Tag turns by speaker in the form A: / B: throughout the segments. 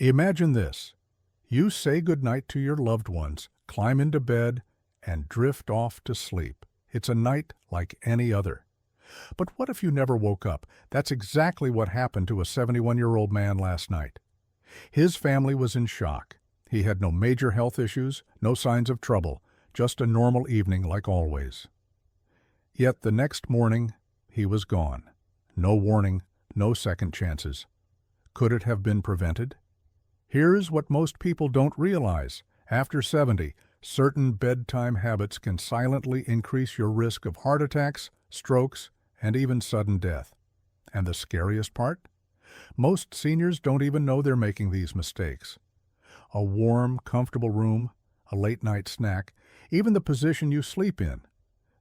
A: Imagine this. You say goodnight to your loved ones, climb into bed, and drift off to sleep. It's a night like any other. But what if you never woke up? That's exactly what happened to a 71-year-old man last night. His family was in shock. He had no major health issues, no signs of trouble, just a normal evening like always. Yet the next morning, he was gone. No warning, no second chances. Could it have been prevented? Here's what most people don't realize. After 70, certain bedtime habits can silently increase your risk of heart attacks, strokes, and even sudden death. And the scariest part? Most seniors don't even know they're making these mistakes. A warm, comfortable room, a late-night snack, even the position you sleep in.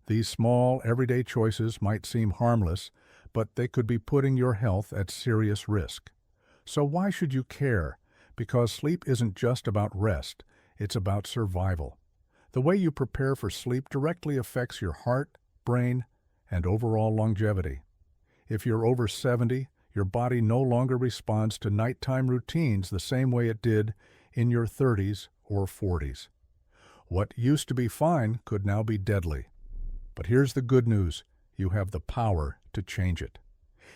A: These small, everyday choices might seem harmless, but they could be putting your health at serious risk. So why should you care? Because sleep isn't just about rest, it's about survival. The way you prepare for sleep directly affects your heart, brain, and overall longevity. If you're over 70, your body no longer responds to nighttime routines the same way it did in your 30s or 40s. What used to be fine could now be deadly. But here's the good news. You have the power to change it.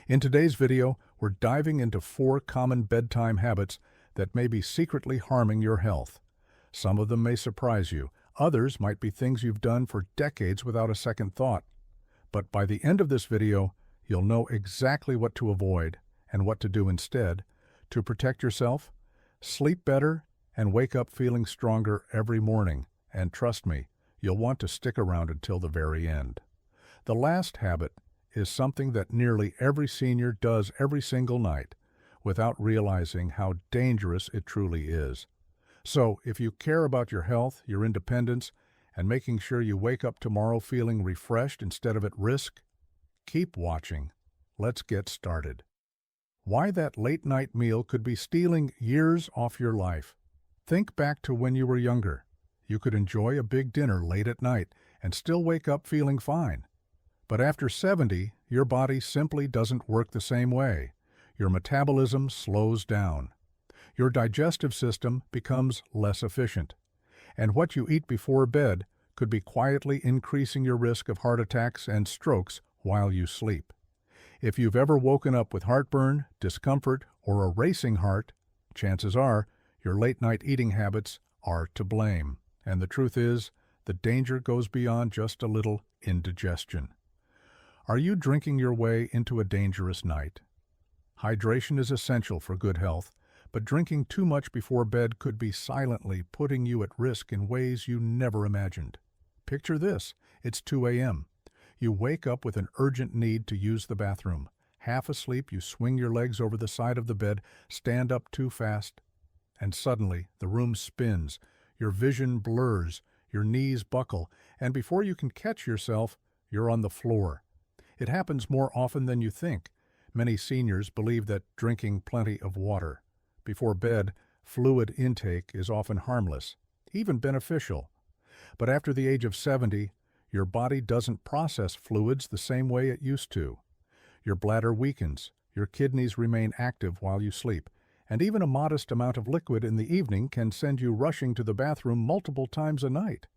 A: In today's video, we're diving into 4 common bedtime habits that may be secretly harming your health. Some of them may surprise you. Others might be things you've done for decades without a second thought. But by the end of this video, you'll know exactly what to avoid and what to do instead to protect yourself, sleep better, and wake up feeling stronger every morning. And trust me, you'll want to stick around until the very end. The last habit is something that nearly every senior does every single night without realizing how dangerous it truly is. So, if you care about your health, your independence, and making sure you wake up tomorrow feeling refreshed instead of at risk, keep watching. Let's get started. Why that late-night meal could be stealing years off your life. Think back to when you were younger. You could enjoy a big dinner late at night and still wake up feeling fine. But after 70, your body simply doesn't work the same way. Your metabolism slows down. Your digestive system becomes less efficient. And what you eat before bed could be quietly increasing your risk of heart attacks and strokes while you sleep. If you've ever woken up with heartburn, discomfort, or a racing heart, chances are your late-night eating habits are to blame. And the truth is, the danger goes beyond just a little indigestion. Are you drinking your way into a dangerous night? Hydration is essential for good health, but drinking too much before bed could be silently putting you at risk in ways you never imagined. Picture this. It's 2 a.m. You wake up with an urgent need to use the bathroom. Half asleep, you swing your legs over the side of the bed, stand up too fast, and suddenly the room spins. Your vision blurs, your knees buckle, and before you can catch yourself, you're on the floor. It happens more often than you think. Many seniors believe that drinking plenty of water before bed, fluid intake is often harmless, even beneficial. But after the age of 70, your body doesn't process fluids the same way it used to. Your bladder weakens, your kidneys remain active while you sleep, and even a modest amount of liquid in the evening can send you rushing to the bathroom multiple times a night.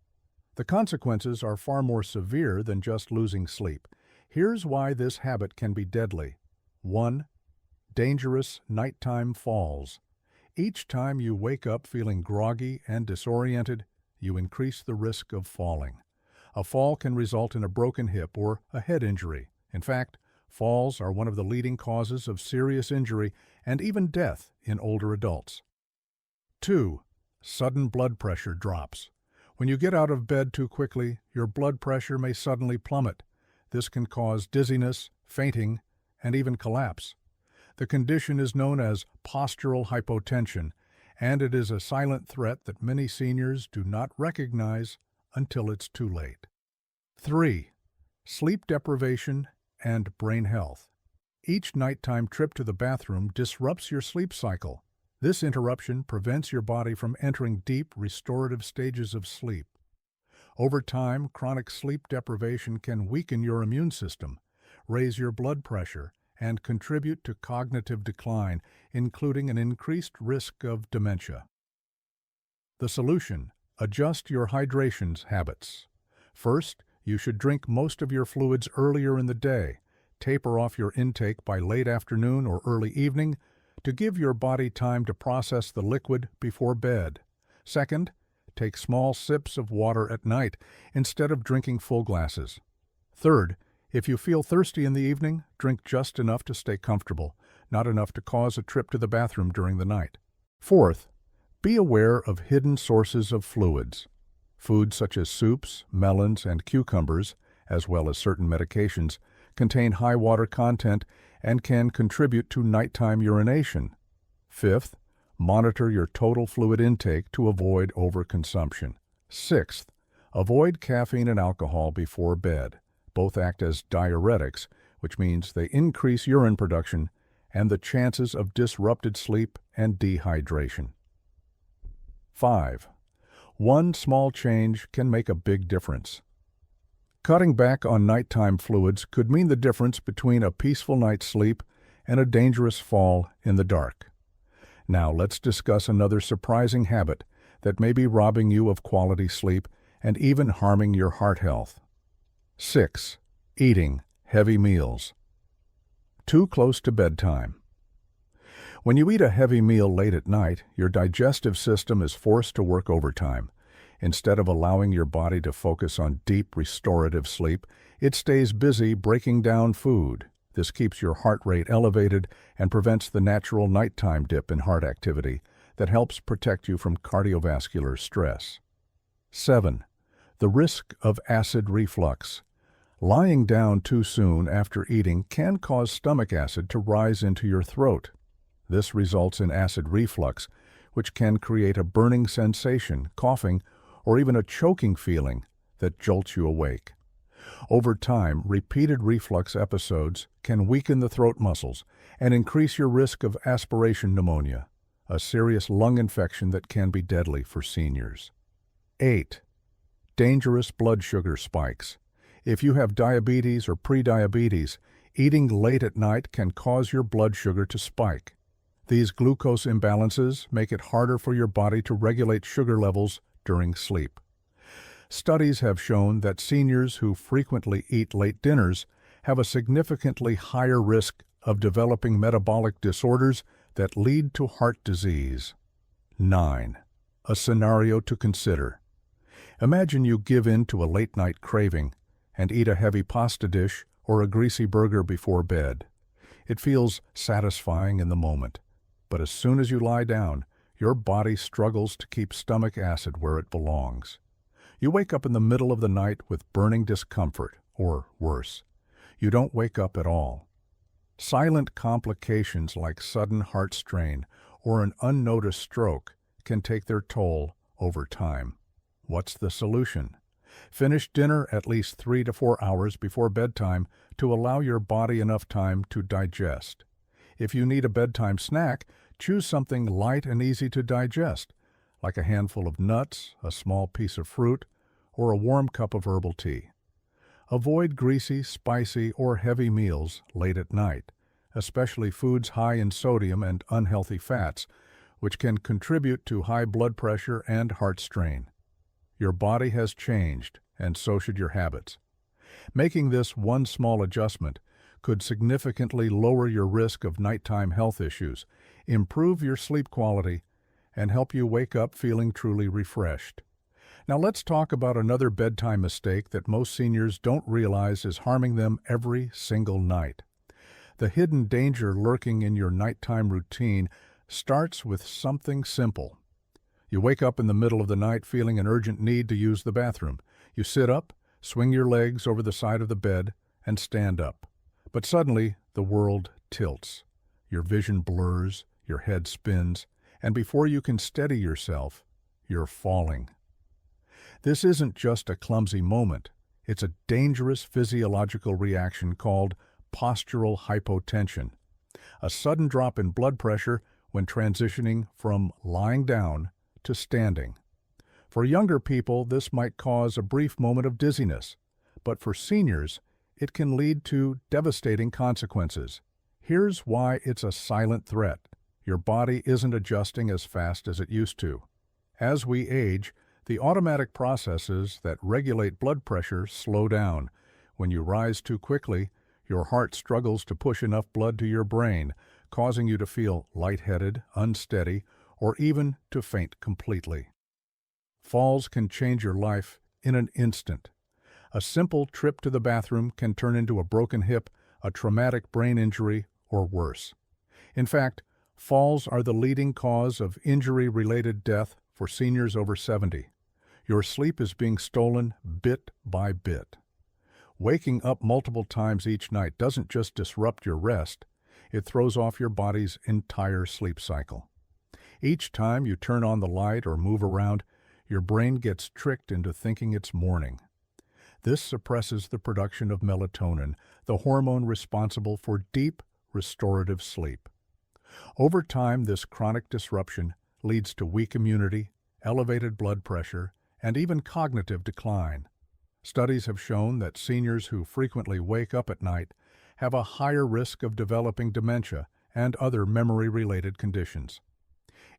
A: The consequences are far more severe than just losing sleep. Here's why this habit can be deadly. 1. Dangerous nighttime falls. Each time you wake up feeling groggy and disoriented, you increase the risk of falling. A fall can result in a broken hip or a head injury. In fact, falls are one of the leading causes of serious injury and even death in older adults. 2. Sudden blood pressure drops. When you get out of bed too quickly, your blood pressure may suddenly plummet. This can cause dizziness, fainting, and even collapse. The condition is known as postural hypotension, and it is a silent threat that many seniors do not recognize until it's too late. 3. Sleep deprivation and brain health. Each nighttime trip to the bathroom disrupts your sleep cycle. This interruption prevents your body from entering deep, restorative stages of sleep. Over time, chronic sleep deprivation can weaken your immune system, raise your blood pressure, and contribute to cognitive decline, including an increased risk of dementia. The solution: adjust your hydration habits. First, you should drink most of your fluids earlier in the day. Taper off your intake by late afternoon or early evening to give your body time to process the liquid before bed. Second, take small sips of water at night instead of drinking full glasses. Third, if you feel thirsty in the evening, drink just enough to stay comfortable, not enough to cause a trip to the bathroom during the night. Fourth, be aware of hidden sources of fluids. Foods such as soups, melons, and cucumbers, as well as certain medications, contain high water content and can contribute to nighttime urination. Fifth, monitor your total fluid intake to avoid overconsumption. Sixth, avoid caffeine and alcohol before bed. Both act as diuretics, which means they increase urine production and the chances of disrupted sleep and dehydration. 5. One small change can make a big difference. Cutting back on nighttime fluids could mean the difference between a peaceful night's sleep and a dangerous fall in the dark. Now let's discuss another surprising habit that may be robbing you of quality sleep and even harming your heart health. 6. Eating heavy meals. Too close to bedtime. When you eat a heavy meal late at night, your digestive system is forced to work overtime. Instead of allowing your body to focus on deep restorative sleep, it stays busy breaking down food. This keeps your heart rate elevated and prevents the natural nighttime dip in heart activity that helps protect you from cardiovascular stress. 7. The risk of acid reflux. Lying down too soon after eating can cause stomach acid to rise into your throat. This results in acid reflux, which can create a burning sensation, coughing, or even a choking feeling that jolts you awake. Over time, repeated reflux episodes can weaken the throat muscles and increase your risk of aspiration pneumonia, a serious lung infection that can be deadly for seniors. 8. Dangerous blood sugar spikes. If you have diabetes or prediabetes, eating late at night can cause your blood sugar to spike. These glucose imbalances make it harder for your body to regulate sugar levels during sleep. Studies have shown that seniors who frequently eat late dinners have a significantly higher risk of developing metabolic disorders that lead to heart disease. 9. A scenario to consider. Imagine you give in to a late-night craving and eat a heavy pasta dish or a greasy burger before bed. It feels satisfying in the moment, but as soon as you lie down, your body struggles to keep stomach acid where it belongs. You wake up in the middle of the night with burning discomfort, or worse, you don't wake up at all. Silent complications like sudden heart strain or an unnoticed stroke can take their toll over time. What's the solution? Finish dinner at least 3 to 4 hours before bedtime to allow your body enough time to digest. If you need a bedtime snack, choose something light and easy to digest, like a handful of nuts, a small piece of fruit, or a warm cup of herbal tea. Avoid greasy, spicy, or heavy meals late at night, especially foods high in sodium and unhealthy fats, which can contribute to high blood pressure and heart strain. Your body has changed, and so should your habits. Making this one small adjustment could significantly lower your risk of nighttime health issues, improve your sleep quality, and help you wake up feeling truly refreshed. Now let's talk about another bedtime mistake that most seniors don't realize is harming them every single night. The hidden danger lurking in your nighttime routine starts with something simple. You wake up in the middle of the night feeling an urgent need to use the bathroom. You sit up, swing your legs over the side of the bed, and stand up. But suddenly, the world tilts. Your vision blurs, your head spins, and before you can steady yourself, you're falling. This isn't just a clumsy moment. It's a dangerous physiological reaction called postural hypotension, a sudden drop in blood pressure when transitioning from lying down to standing. For younger people, this might cause a brief moment of dizziness, but for seniors, it can lead to devastating consequences. Here's why it's a silent threat. Your body isn't adjusting as fast as it used to. As we age, the automatic processes that regulate blood pressure slow down. When you rise too quickly, your heart struggles to push enough blood to your brain, causing you to feel lightheaded, unsteady, or even to faint completely. Falls can change your life in an instant. A simple trip to the bathroom can turn into a broken hip, a traumatic brain injury, or worse. In fact, falls are the leading cause of injury-related death for seniors over 70. Your sleep is being stolen bit by bit. Waking up multiple times each night doesn't just disrupt your rest, it throws off your body's entire sleep cycle. Each time you turn on the light or move around, your brain gets tricked into thinking it's morning. This suppresses the production of melatonin, the hormone responsible for deep, restorative sleep. Over time, this chronic disruption leads to weak immunity, elevated blood pressure, and even cognitive decline. Studies have shown that seniors who frequently wake up at night have a higher risk of developing dementia and other memory-related conditions.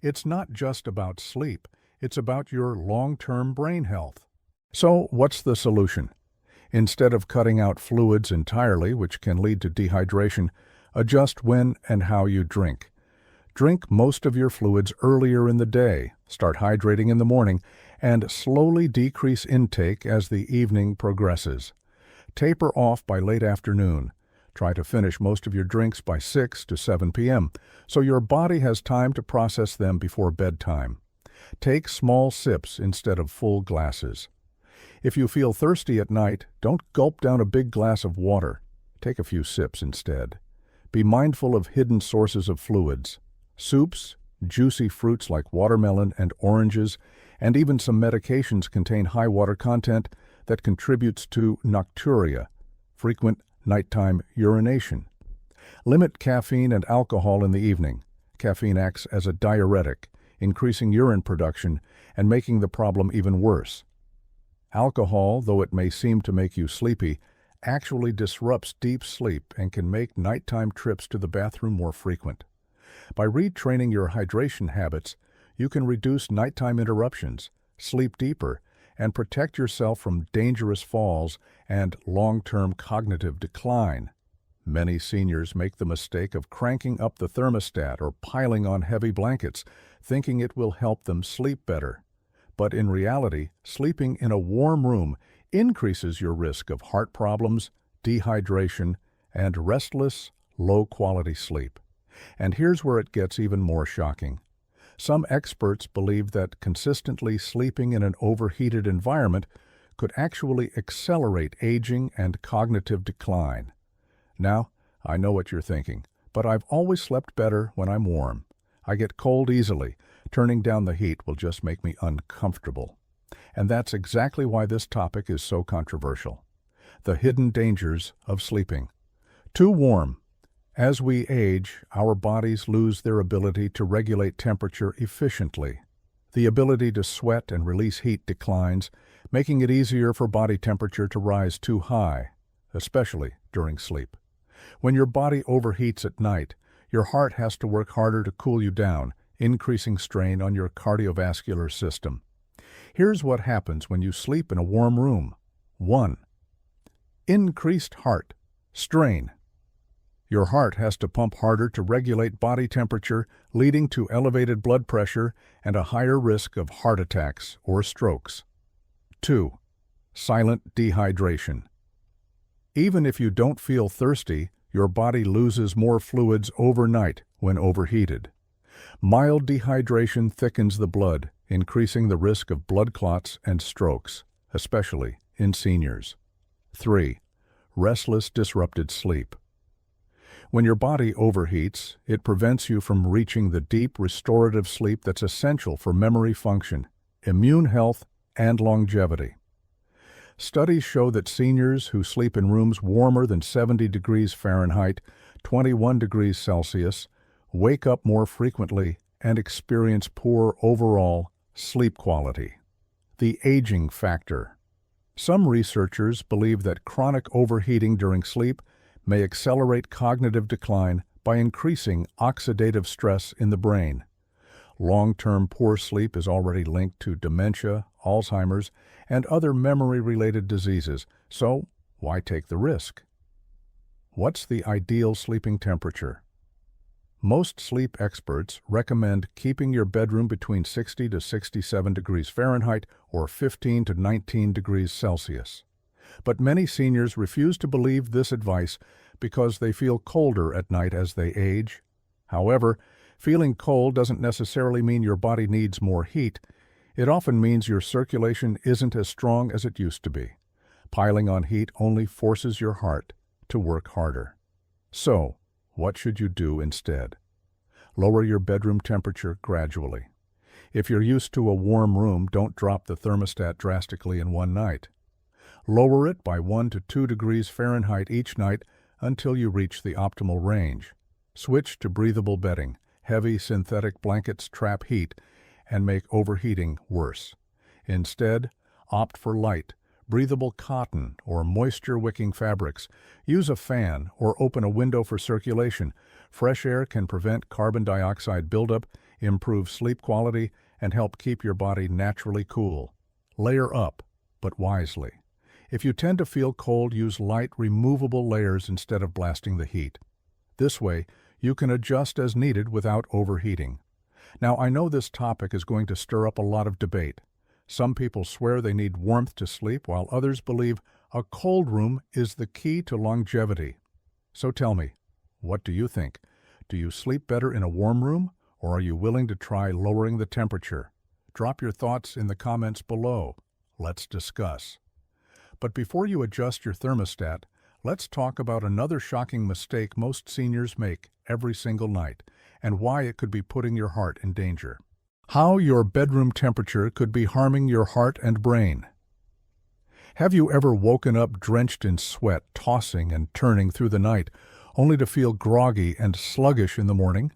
A: It's not just about sleep, it's about your long-term brain health. So, what's the solution? Instead of cutting out fluids entirely, which can lead to dehydration, adjust when and how you drink. Drink most of your fluids earlier in the day, start hydrating in the morning, and slowly decrease intake as the evening progresses. Taper off by late afternoon. Try to finish most of your drinks by 6 to 7 p.m., so your body has time to process them before bedtime. Take small sips instead of full glasses. If you feel thirsty at night, don't gulp down a big glass of water. Take a few sips instead. Be mindful of hidden sources of fluids. Soups, juicy fruits like watermelon and oranges, and even some medications contain high water content that contributes to nocturia, frequent nighttime urination. Limit caffeine and alcohol in the evening. Caffeine acts as a diuretic, increasing urine production and making the problem even worse. Alcohol, though it may seem to make you sleepy, actually disrupts deep sleep and can make nighttime trips to the bathroom more frequent. By retraining your hydration habits, you can reduce nighttime interruptions, sleep deeper, and protect yourself from dangerous falls and long-term cognitive decline. Many seniors make the mistake of cranking up the thermostat or piling on heavy blankets, thinking it will help them sleep better. But in reality, sleeping in a warm room increases your risk of heart problems, dehydration, and restless, low-quality sleep. And here's where it gets even more shocking. Some experts believe that consistently sleeping in an overheated environment could actually accelerate aging and cognitive decline. Now, I know what you're thinking, but I've always slept better when I'm warm. I get cold easily. Turning down the heat will just make me uncomfortable. And that's exactly why this topic is so controversial. The hidden dangers of sleeping. Too warm. As we age, our bodies lose their ability to regulate temperature efficiently. The ability to sweat and release heat declines, making it easier for body temperature to rise too high, especially during sleep. When your body overheats at night, your heart has to work harder to cool you down, increasing strain on your cardiovascular system. Here's what happens when you sleep in a warm room. 1. Increased heart strain. Your heart has to pump harder to regulate body temperature, leading to elevated blood pressure and a higher risk of heart attacks or strokes. 2. Silent dehydration. Even if you don't feel thirsty, your body loses more fluids overnight when overheated. Mild dehydration thickens the blood, increasing the risk of blood clots and strokes, especially in seniors. 3. Restless, disrupted sleep. When your body overheats, it prevents you from reaching the deep, restorative sleep that's essential for memory function, immune health, and longevity. Studies show that seniors who sleep in rooms warmer than 70 degrees Fahrenheit, 21 degrees Celsius, wake up more frequently and experience poor overall sleep quality. The aging factor. Some researchers believe that chronic overheating during sleep may accelerate cognitive decline by increasing oxidative stress in the brain. Long-term poor sleep is already linked to dementia, Alzheimer's, and other memory-related diseases, so why take the risk? What's the ideal sleeping temperature? Most sleep experts recommend keeping your bedroom between 60 to 67 degrees Fahrenheit or 15 to 19 degrees Celsius. But many seniors refuse to believe this advice because they feel colder at night as they age. However, feeling cold doesn't necessarily mean your body needs more heat. It often means your circulation isn't as strong as it used to be. Piling on heat only forces your heart to work harder. So, what should you do instead? Lower your bedroom temperature gradually. If you're used to a warm room, don't drop the thermostat drastically in one night. Lower it by 1 to 2 degrees Fahrenheit each night until you reach the optimal range. Switch to breathable bedding. Heavy synthetic blankets trap heat and make overheating worse. Instead, opt for light, breathable cotton or moisture-wicking fabrics. Use a fan or open a window for circulation. Fresh air can prevent carbon dioxide buildup, improve sleep quality, and help keep your body naturally cool. Layer up, but wisely. If you tend to feel cold, use light, removable layers instead of blasting the heat. This way, you can adjust as needed without overheating. Now, I know this topic is going to stir up a lot of debate. Some people swear they need warmth to sleep, while others believe a cold room is the key to longevity. So tell me, what do you think? Do you sleep better in a warm room, or are you willing to try lowering the temperature? Drop your thoughts in the comments below. Let's discuss. But before you adjust your thermostat, let's talk about another shocking mistake most seniors make every single night, and why it could be putting your heart in danger. How your bedroom temperature could be harming your heart and brain. Have you ever woken up drenched in sweat, tossing and turning through the night, only to feel groggy and sluggish in the morning?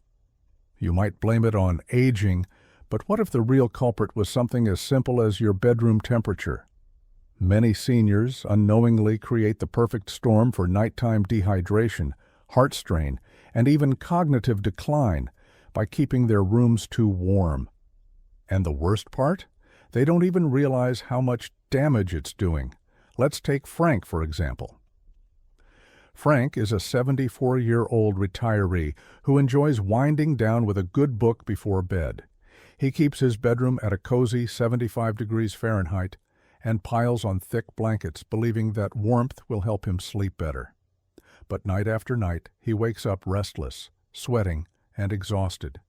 A: You might blame it on aging, but what if the real culprit was something as simple as your bedroom temperature? Many seniors unknowingly create the perfect storm for nighttime dehydration, heart strain, and even cognitive decline by keeping their rooms too warm. And the worst part? They don't even realize how much damage it's doing. Let's take Frank, for example. Frank is a 74-year-old retiree who enjoys winding down with a good book before bed. He keeps his bedroom at a cozy 75 degrees Fahrenheit and piles on thick blankets, believing that warmth will help him sleep better. But night after night, he wakes up restless, sweating, and exhausted.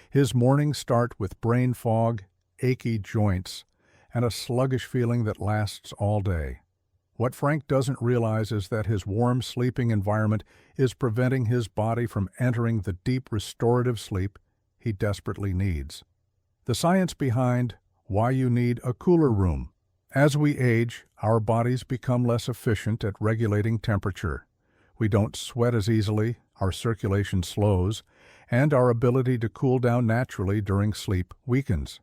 A: His mornings start with brain fog, achy joints, and a sluggish feeling that lasts all day. What Frank doesn't realize is that his warm sleeping environment is preventing his body from entering the deep restorative sleep he desperately needs. The science behind why you need a cooler room. As we age, our bodies become less efficient at regulating temperature. We don't sweat as easily, our circulation slows, and our ability to cool down naturally during sleep weakens.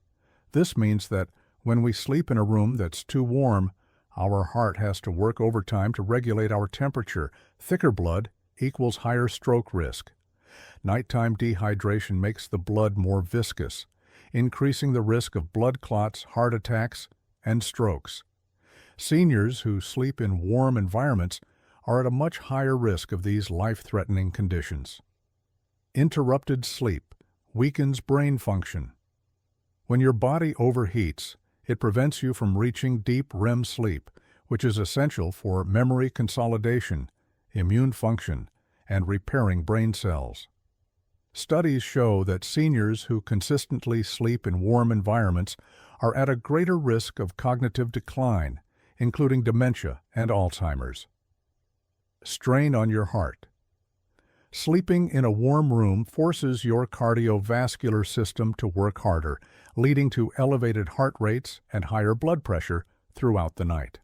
A: This means that when we sleep in a room that's too warm, our heart has to work overtime to regulate our temperature. Thicker blood equals higher stroke risk. Nighttime dehydration makes the blood more viscous, increasing the risk of blood clots, heart attacks, and strokes. Seniors who sleep in warm environments are at a much higher risk of these life-threatening conditions. Interrupted sleep weakens brain function. When your body overheats, it prevents you from reaching deep REM sleep, which is essential for memory consolidation, immune function, and repairing brain cells. Studies show that seniors who consistently sleep in warm environments are at a greater risk of cognitive decline, including dementia and Alzheimer's. Strain on your heart. Sleeping in a warm room forces your cardiovascular system to work harder, leading to elevated heart rates and higher blood pressure throughout the night.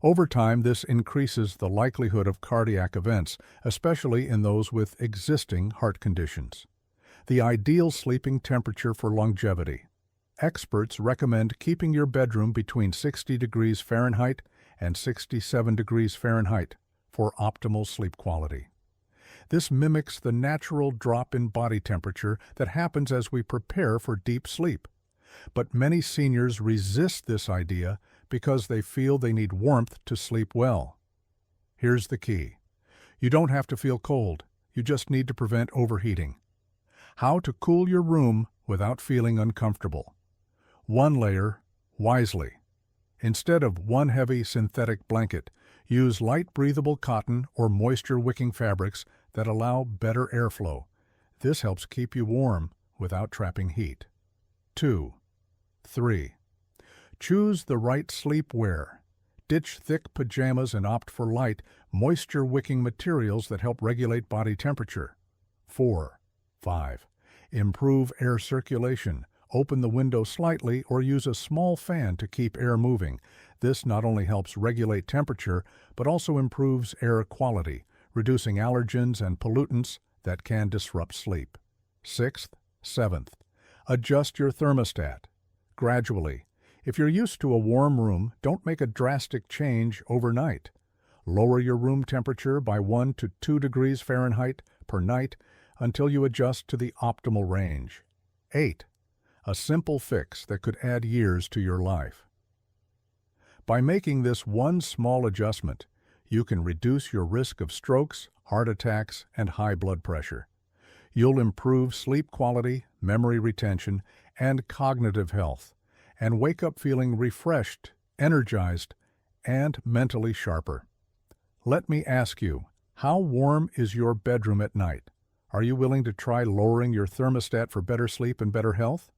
A: Over time, this increases the likelihood of cardiac events, especially in those with existing heart conditions. The ideal sleeping temperature for longevity. Experts recommend keeping your bedroom between 60 degrees Fahrenheit and 67 degrees Fahrenheit for optimal sleep quality. This mimics the natural drop in body temperature that happens as we prepare for deep sleep. But many seniors resist this idea because they feel they need warmth to sleep well. Here's the key. You don't have to feel cold. You just need to prevent overheating. How to cool your room without feeling uncomfortable. One layer wisely. Instead of one heavy synthetic blanket, use light breathable cotton or moisture-wicking fabrics that allow better airflow. This helps keep you warm without trapping heat. 2. 3. Choose the right sleepwear. Ditch thick pajamas and opt for light, moisture-wicking materials that help regulate body temperature. 4. 5. Improve air circulation. Open the window slightly or use a small fan to keep air moving. This not only helps regulate temperature, but also improves air quality, reducing allergens and pollutants that can disrupt sleep. 6th, 7th. Adjust your thermostat. Gradually. If you're used to a warm room, don't make a drastic change overnight. Lower your room temperature by 1 to 2 degrees Fahrenheit per night until you adjust to the optimal range. 8. A simple fix that could add years to your life. By making this one small adjustment, you can reduce your risk of strokes, heart attacks, and high blood pressure. You'll improve sleep quality, memory retention, and cognitive health, and wake up feeling refreshed, energized, and mentally sharper. Let me ask you, how warm is your bedroom at night? Are you willing to try lowering your thermostat for better sleep and better health?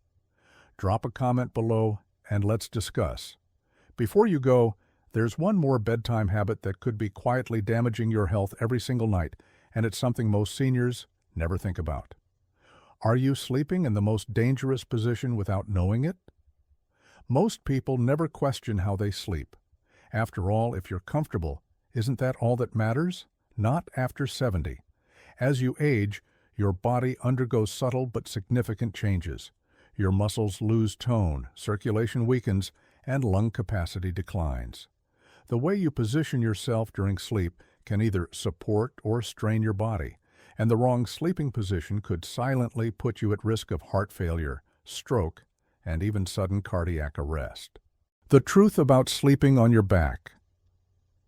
A: Drop a comment below and let's discuss. Before you go, there's one more bedtime habit that could be quietly damaging your health every single night, and it's something most seniors never think about. Are you sleeping in the most dangerous position without knowing it? Most people never question how they sleep. After all, if you're comfortable, isn't that all that matters? Not after 70. As you age, your body undergoes subtle but significant changes. Your muscles lose tone, circulation weakens, and lung capacity declines. The way you position yourself during sleep can either support or strain your body, and the wrong sleeping position could silently put you at risk of heart failure, stroke, and even sudden cardiac arrest. The truth about sleeping on your back.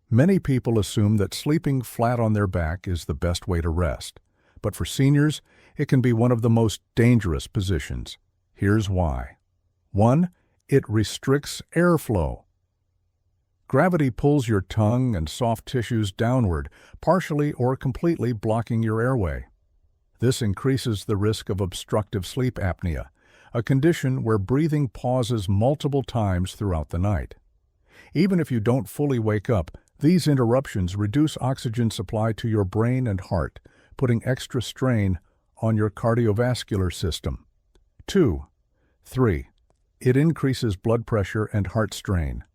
A: Many people assume that sleeping flat on their back is the best way to rest, but for seniors, it can be one of the most dangerous positions. Here's why. 1. It restricts airflow. Gravity pulls your tongue and soft tissues downward, partially or completely blocking your airway. This increases the risk of obstructive sleep apnea, a condition where breathing pauses multiple times throughout the night. Even if you don't fully wake up, these interruptions reduce oxygen supply to your brain and heart, putting extra strain on your cardiovascular system. 2. 3. It increases blood pressure and heart strain.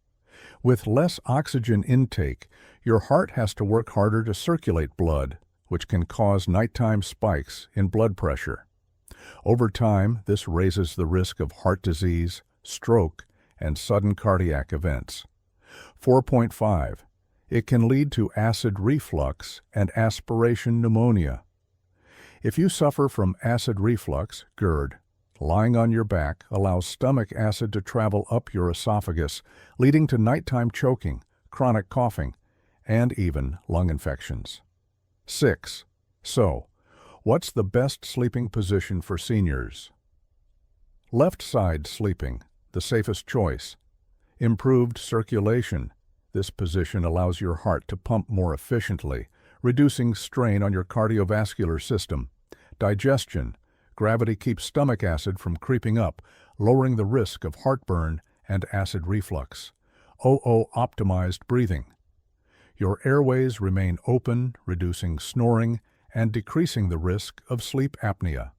A: With less oxygen intake, your heart has to work harder to circulate blood, which can cause nighttime spikes in blood pressure. Over time, this raises the risk of heart disease, stroke, and sudden cardiac events. 4.5. It can lead to acid reflux and aspiration pneumonia. If you suffer from acid reflux, GERD, lying on your back allows stomach acid to travel up your esophagus, leading to nighttime choking, chronic coughing, and even lung infections. 6. So, what's the best sleeping position for seniors? Left side sleeping, the safest choice. Improved circulation. This position allows your heart to pump more efficiently, reducing strain on your cardiovascular system. Digestion. Gravity keeps stomach acid from creeping up, lowering the risk of heartburn and acid reflux. Optimized breathing. Your airways remain open, reducing snoring and decreasing the risk of sleep apnea.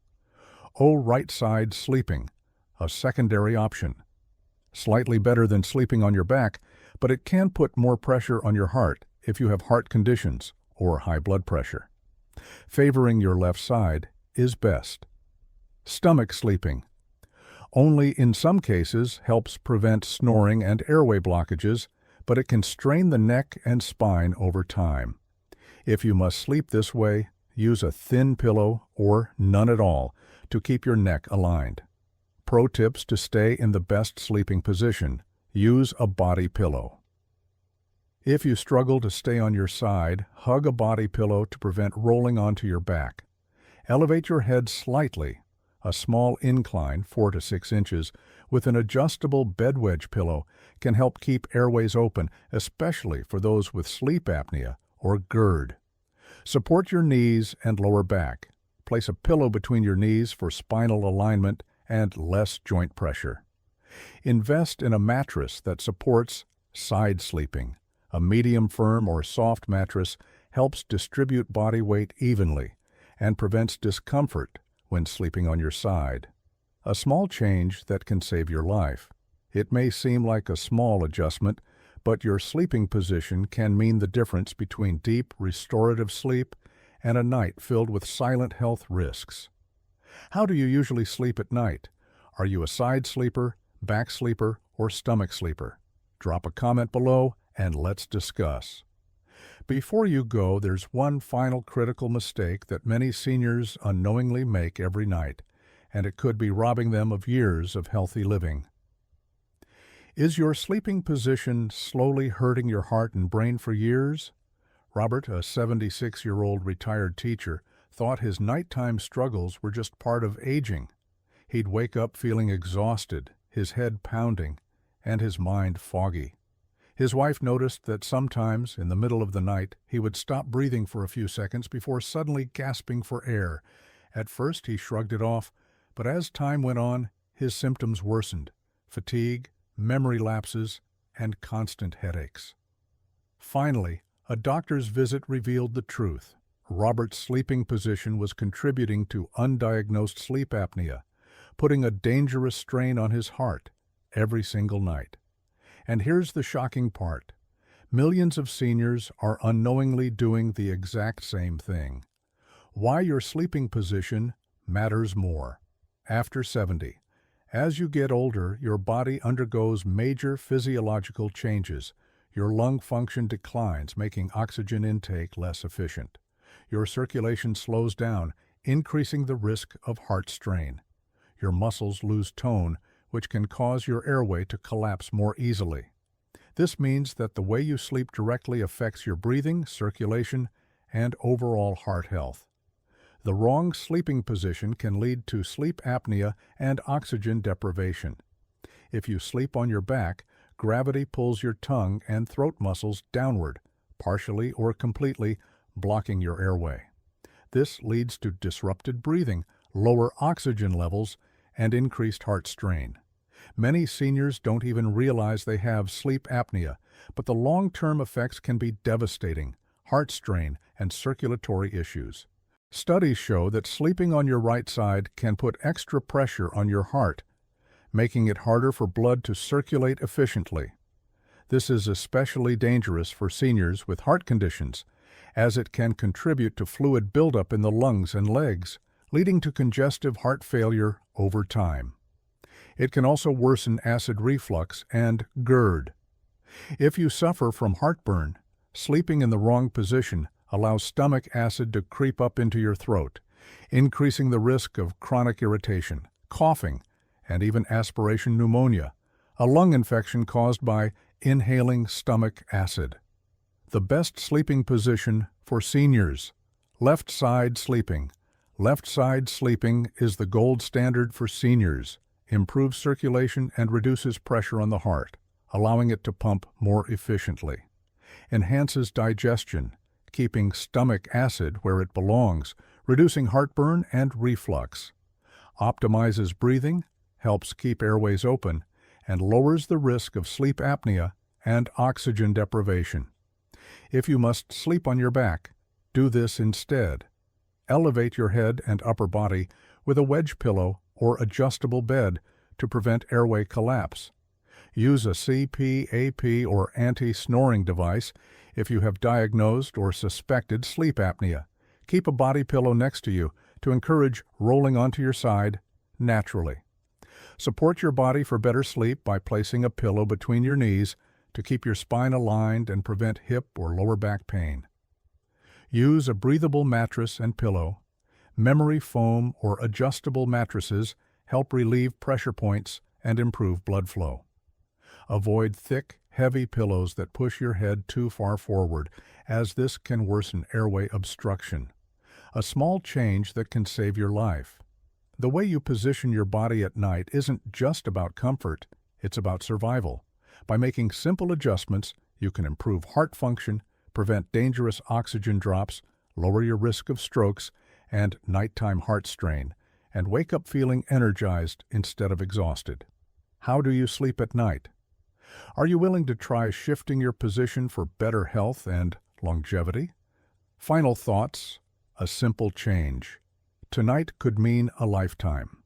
A: Right side sleeping, a secondary option. Slightly better than sleeping on your back, but it can put more pressure on your heart if you have heart conditions or high blood pressure. Favoring your left side is best. Stomach sleeping. Only in some cases helps prevent snoring and airway blockages, but it can strain the neck and spine over time. If you must sleep this way, use a thin pillow or none at all to keep your neck aligned. Pro tips to stay in the best sleeping position: use a body pillow. If you struggle to stay on your side, hug a body pillow to prevent rolling onto your back. Elevate your head slightly, a small incline 4 to 6 inches, with an adjustable bed wedge pillow can help keep airways open, especially for those with sleep apnea or GERD. Support your knees and lower back. Place a pillow between your knees for spinal alignment and less joint pressure. Invest in a mattress that supports side sleeping. A medium firm or soft mattress helps distribute body weight evenly and prevents discomfort when sleeping on your side. A small change that can save your life. It may seem like a small adjustment, but your sleeping position can mean the difference between deep, restorative sleep and a night filled with silent health risks. How do you usually sleep at night? Are you a side sleeper, back sleeper, or stomach sleeper? Drop a comment below and let's discuss. Before you go, there's one final critical mistake that many seniors unknowingly make every night, and it could be robbing them of years of healthy living. Is your sleeping position slowly hurting your heart and brain for years? Robert, a 76-year-old retired teacher, thought his nighttime struggles were just part of aging. He'd wake up feeling exhausted, his head pounding, and his mind foggy. His wife noticed that sometimes, in the middle of the night, he would stop breathing for a few seconds before suddenly gasping for air. At first he shrugged it off, but as time went on, his symptoms worsened: fatigue, memory lapses, and constant headaches. Finally, a doctor's visit revealed the truth. Robert's sleeping position was contributing to undiagnosed sleep apnea, putting a dangerous strain on his heart every single night. And here's the shocking part. Millions of seniors are unknowingly doing the exact same thing. Why your sleeping position matters more. After 70, as you get older, your body undergoes major physiological changes. Your lung function declines, making oxygen intake less efficient. Your circulation slows down, increasing the risk of heart strain. Your muscles lose tone, which can cause your airway to collapse more easily. This means that the way you sleep directly affects your breathing, circulation, and overall heart health. The wrong sleeping position can lead to sleep apnea and oxygen deprivation. If you sleep on your back, gravity pulls your tongue and throat muscles downward, partially or completely, blocking your airway. This leads to disrupted breathing, lower oxygen levels, and increased heart strain. Many seniors don't even realize they have sleep apnea, but the long-term effects can be devastating: heart strain and circulatory issues. Studies show that sleeping on your right side can put extra pressure on your heart, making it harder for blood to circulate efficiently. This is especially dangerous for seniors with heart conditions, as it can contribute to fluid buildup in the lungs and legs, leading to congestive heart failure over time. It can also worsen acid reflux and GERD. If you suffer from heartburn, sleeping in the wrong position allows stomach acid to creep up into your throat, increasing the risk of chronic irritation, coughing, and even aspiration pneumonia, a lung infection caused by inhaling stomach acid. The best sleeping position for seniors: left side sleeping. Left side sleeping is the gold standard for seniors. Improves circulation and reduces pressure on the heart, allowing it to pump more efficiently. Enhances digestion, keeping stomach acid where it belongs, reducing heartburn and reflux. Optimizes breathing, helps keep airways open, and lowers the risk of sleep apnea and oxygen deprivation. If you must sleep on your back, do this instead. Elevate your head and upper body with a wedge pillow or adjustable bed to prevent airway collapse. Use a CPAP or anti-snoring device if you have diagnosed or suspected sleep apnea. Keep a body pillow next to you to encourage rolling onto your side naturally. Support your body for better sleep by placing a pillow between your knees to keep your spine aligned and prevent hip or lower back pain. Use a breathable mattress and pillow. Memory foam or adjustable mattresses help relieve pressure points and improve blood flow. Avoid thick, heavy pillows that push your head too far forward, as this can worsen airway obstruction. A small change that can save your life. The way you position your body at night isn't just about comfort, it's about survival. By making simple adjustments, you can improve heart function, prevent dangerous oxygen drops, lower your risk of strokes and nighttime heart strain, and wake up feeling energized instead of exhausted. How do you sleep at night? Are you willing to try shifting your position for better health and longevity? Final thoughts: a simple change. Tonight could mean a lifetime.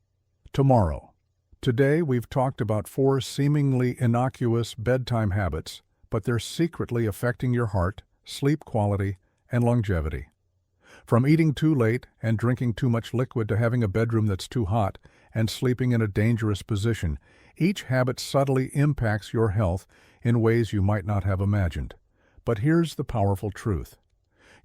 A: Tomorrow. Today we've talked about 4 seemingly innocuous bedtime habits, but they're secretly affecting your heart, sleep quality, and longevity. From eating too late and drinking too much liquid to having a bedroom that's too hot and sleeping in a dangerous position, each habit subtly impacts your health in ways you might not have imagined. But here's the powerful truth.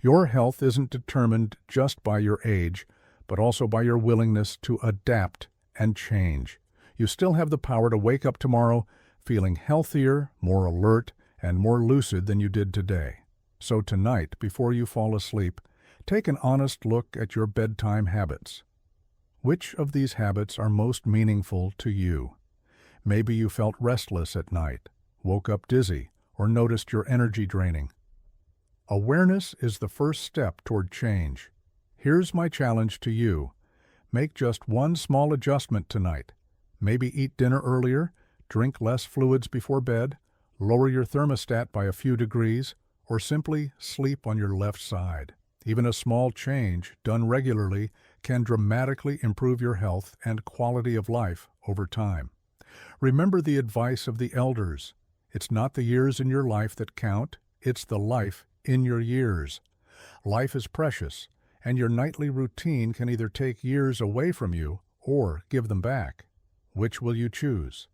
A: Your health isn't determined just by your age, but also by your willingness to adapt and change. You still have the power to wake up tomorrow feeling healthier, more alert, and more lucid than you did today. So tonight, before you fall asleep, take an honest look at your bedtime habits. Which of these habits are most meaningful to you? Maybe you felt restless at night, woke up dizzy, or noticed your energy draining. Awareness is the first step toward change. Here's my challenge to you. Make just one small adjustment tonight. Maybe eat dinner earlier, drink less fluids before bed, lower your thermostat by a few degrees, or simply sleep on your left side. Even a small change, done regularly, can dramatically improve your health and quality of life over time. Remember the advice of the elders. It's not the years in your life that count, it's the life in your years. Life is precious, and your nightly routine can either take years away from you or give them back. Which will you choose?